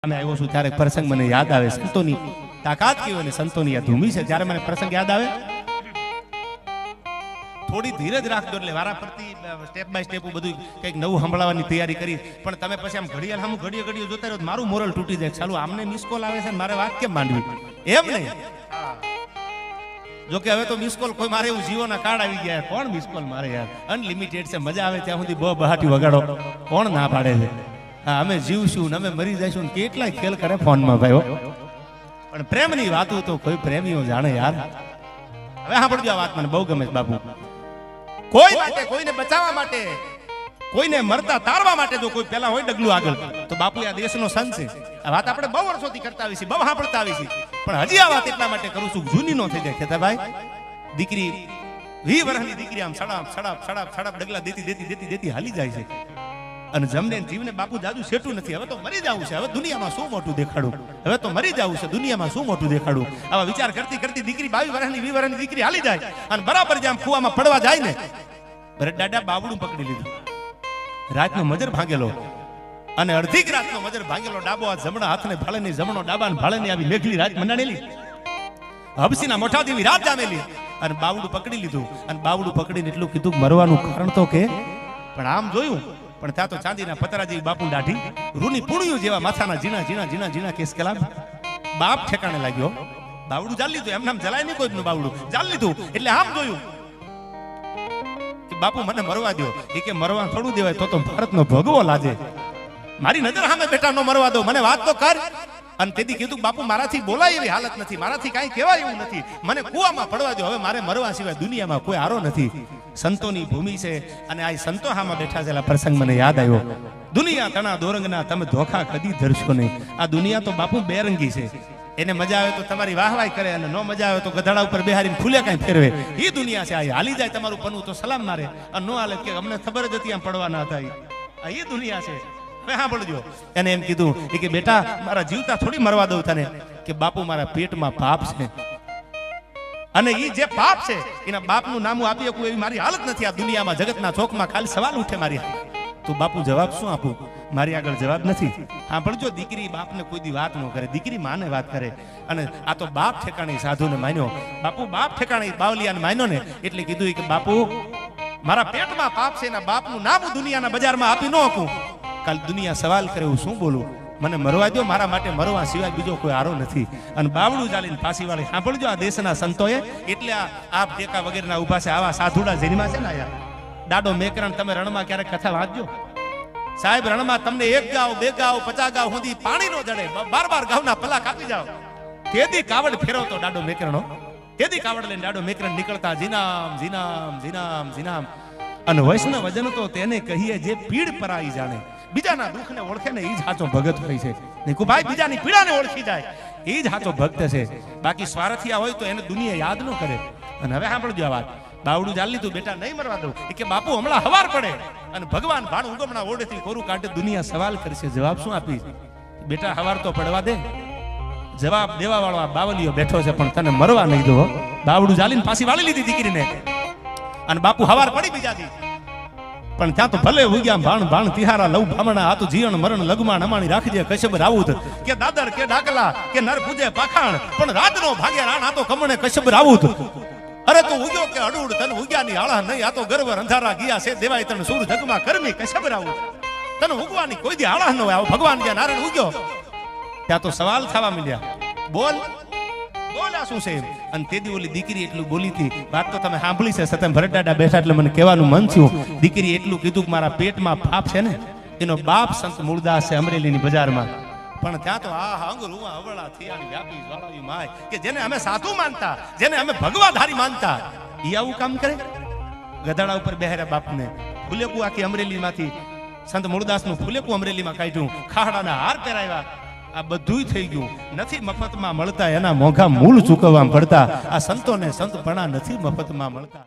અમે આવ્યો છું ત્યારે પ્રસંગ મને યાદ આવે સંતોની તાકાત કેવી અને સંતોની આ ધૂમી છે ત્યારે મને પ્રસંગ યાદ આવે થોડી ધીરજ રાખજો એટલે વારા ફરતી સ્ટેપ બાય સ્ટેપ બધું કંઈક નવું સંભળાવવાની તૈયારી કરી પણ તમે પછી આમ ઘડિયાળ સામું ઘડીએ જોતા રહો મારું મોરલ તૂટી જાય ચાલુ આમને મિસ કોલ આવે છે મારે વાત કેમ માંડવી એમ નહીં જોકે હવે તો મિસ કોલ કોઈ મારે એવું જીવોના કાર્ડ આવી ગયા કોણ મિસ કોલ મારે યાર અનલિમિટેડ છે મજા આવે ત્યાં સુધી બહાટી વગાડો કોણ ના પાડે છે અમે જીવશું અમે મરી જઈશું કેટલાય ખેલ કરે ફોનમાં ભાઈઓ પણ પ્રેમની વાતો તો કોઈ પ્રેમીઓ જાણે યાર હવે સાંભળજો આ વાત મને બહુ ગમે છે બાપુ કોઈ માટે કોઈને બચાવવા માટે કોઈને મરતા તારવા માટે જો કોઈ પહેલા હોય ડગલું આગળ તો બાપુ આ દેશનો સંત છે આ વાત આપણે બહુ વર્ષોથી કરતા આવી છે બહુ સાંભળતા આવી છે પણ હજી આ વાત એટલા માટે કરું છું જૂની નો થઈ જાય ખેતાભાઈ દીકરી 20 વર્ષની દીકરી આમ સડાપ ડગલા દેતી હાલી જાય છે અને જમને જીવને બાપુ જાજુ સેટું નથી હવે તો મરી જવું છે હવે દુનિયામાં શું મોટું દેખાડું હવે તો મરી જવું છે દુનિયામાં શું મોટું દેખાડું આવા વિચાર કરતી દીકરી 22 વર્ષની 20 વર્ષની દીકરી હાલી જાય અને બરાબર જેમ કુવામાં પડવા જાય ને ભરત દાદા બાવડું પકડી લીધું રાતનો મજર ભાંગેલો અને અડધી રાતનો મજર ભાંગેલો ડાબો હાથ જમણા હાથને ભાળેની જમણો ડાબા ભાળેની આવી મેઘલી રાત મંડાણેલી હબસીના મોઢા જેવી રાત જામેલી અને બાવડું પકડી લીધું અને બાવડું પકડીને એટલું કીધું મરવાનું કારણ તો કે પણ આમ જોયું પણ ત્યાં તો ચાંદીના પતરા જેવી બાપુ દાઢી રૂની પુણ્યું જેવા માથાના ઝીણા કેસ કલામ બાપ ઠેકાણે લાગ્યો બાવડું ચાલી લીધું એમ નામ જલાય નહીં કોઈ બાવડું ચાલી લીધું એટલે આમ જોયું કે બાપુ મને મરવા દો એ કે મરવા થોડું દેવાય તો ભારતનો ભગવો લાજે મારી નજર સામે બેઠા નો મરવા દો મને વાત તો કર અને તેથી કીધું બાપુ મારાથી બોલાય એવી હાલત નથી મારાથી કાંઈ કહેવાય એવું નથી મને કુવામાં પડવા દો હવે મારે મરવા સિવાય દુનિયામાં કોઈ આરો નથી સંતોની ભૂમિ છે અને આ સંતો હામાં બેઠા છે પ્રસંગ મને યાદ આવ્યો દુનિયા તણા દોરંગના તમે ધોખા કદી ધરશો નહીં આ દુનિયા તો બાપુ બેરંગી છે એને મજા આવે તો તમારી વાહવાઈ કરે અને નો મજા આવે તો ગધડા ઉપર બેહારીને ફૂલે કાંઈ ફેરવે એ દુનિયા છે આ હાલી જાય તમારું પનવું તો સલામ મારે અને નો હાલે કે અમને ખબર જ હતી આમ પડવાના હતા આ એ દુનિયા છે હવે સાંભળજો એને એમ કીધું કે બેટા મારા જીવતા થોડી મરવા દઉં તને કે બાપુ મારા પેટમાં પાપ છે અને એ જે પાપ છે એના બાપનું નામ આપી શકું એવી મારી હાલત નથી આ દુનિયામાં જગતના ચોકમાં ખાલી સવાલ ઉઠે મારી તો બાપુ જવાબ શું આપું મારી આગળ જવાબ નથી સાંભળજો દીકરી બાપને કોઈ દી વાત ન કરે દીકરી માને વાત કરે અને આ તો બાપ ઠેકાણે સાધુને માન્યો બાપુ બાપ ઠેકાણે બાવલિયાને માન્યો ને એટલે કીધું કે બાપુ મારા પેટમાં પાપ છે એના બાપનું નામ દુનિયાના બજારમાં આપી ન શકું કાલ દુનિયા સવાલ કરે હું શું બોલું મને મરવા દો મારા માટે મરવા સિવાય બીજો કોઈ આરો નથી અને બાવડું ચાલીને ફાંસી વાળી સાંભળજો આ દેશના સંતોએ એટલે આ ટેકા વગેરેના ઉભા છે આવા સાધુડા જેરીમાં છે ને આયા દાડો મેકરણ તમે રણમાં ક્યારેક કથા વાંચજો સાહેબ રણમાં તમને 1 ગાવ 2 ગાવ 50 ગાવ સુધી પાણી નો જડે 12 ગાવના પલા કાપી જાવ તેથી કાવડ ફેરવતો દાડો મેકરણો તેથી કાવડ લઈને દાડો મેકરણ નીકળતા જીનામ અને વૈષ્ણવ વજન તો તેને કહીએ જે પીડ પરાઈ જાણે બીજાના દુઃખને ઓળખે ને એ જ સાચો ભગત હોય છે નિકુભાઈ બીજાની પીડાને ઓળખી જાય એ જ સાચો ભક્ત છે બાકી સ્વાર્થિયા હોય તો એને દુનિયા યાદ ન કરે અને હવે સાંભળજો આ વાત બાવડું ચાલી લીધું બેટા નહીં મરવા દઉં એ કે બાપુ હમણાં હવાર પડે અને ભગવાન ભાણ ઉગમણા ઓળેથી કોરું કાઢે દુનિયા સવાલ કરશે જવાબ શું આપી બેટા હવાર તો પડવા દે જવાબ દેવા વાળો આ બાવલીઓ બેઠો છે પણ તને મરવા નહીં દો બાવડું ચાલીને પાછી વાળી લીધી દીકરીને અને બાપુ હવાર પડી બીજાથી પણ ત્યાં તો ભલે ઉગ્યા ભાણ તિહારા લવ ભામણા આ તો જીવન મરણ લગમાં નમાણી રાખજે કશ્યપ રાવુત કે દાદર કે ડાકલા કે નર પૂજે પાખાણ પણ રાજનો ભાગે રાણ આ તો કમણે કશ્યપ રાવુત અરે તું ઉગ્યો કે અડુડ તને ઉગ્યાની આળા નહીં આ તો ગર્વ અંધારા ગયા છે દેવાય તને સૂર જગમાં કરમી કશ્યપ રાવુત તને ઉગવાની કોઈ દી આળા ન હોય આવો ભગવાન જ્યાં નારાયણ ઉગ્યો ત્યાં તો સવાલ થવા માંડ્યા બોલ્યા શું છે અને તેદી ઓલી દીકરી એટલું બોલી હતી વાત તો તમે સાંભળી છે સતમ ભરત દાદા બેઠા એટલે મને કહેવાનું મન થયું દીકરી એટલું કીધું કે મારા પેટમાં પાપ છે ને એનો બાપ સંત મૂળદાસ છે અમરેલીની બજારમાં પણ ત્યાં તો આ અંગરૂવા અવળા થિયાની વ્યાપી જ્વાળાવી માય કે જેને અમે સાધુ માનતા જેને અમે ભગવાધારી માનતા ઈ આવું કામ કરે ગધાડા ઉપર બેહર્યા બાપને ફુલેકું આખી અમરેલીમાંથી સંત મૂળદાસનું ફુલેકું અમરેલીમાં કાઢ્યું ખાડાના હાર પહેરાવ્યા આ બધું થઈ ગયું નથી મફતમાં મળતા એના મોંઘા મૂળ ચૂકવવા પડતા આ સંતોને સંતપણા નથી મફતમાં મળતા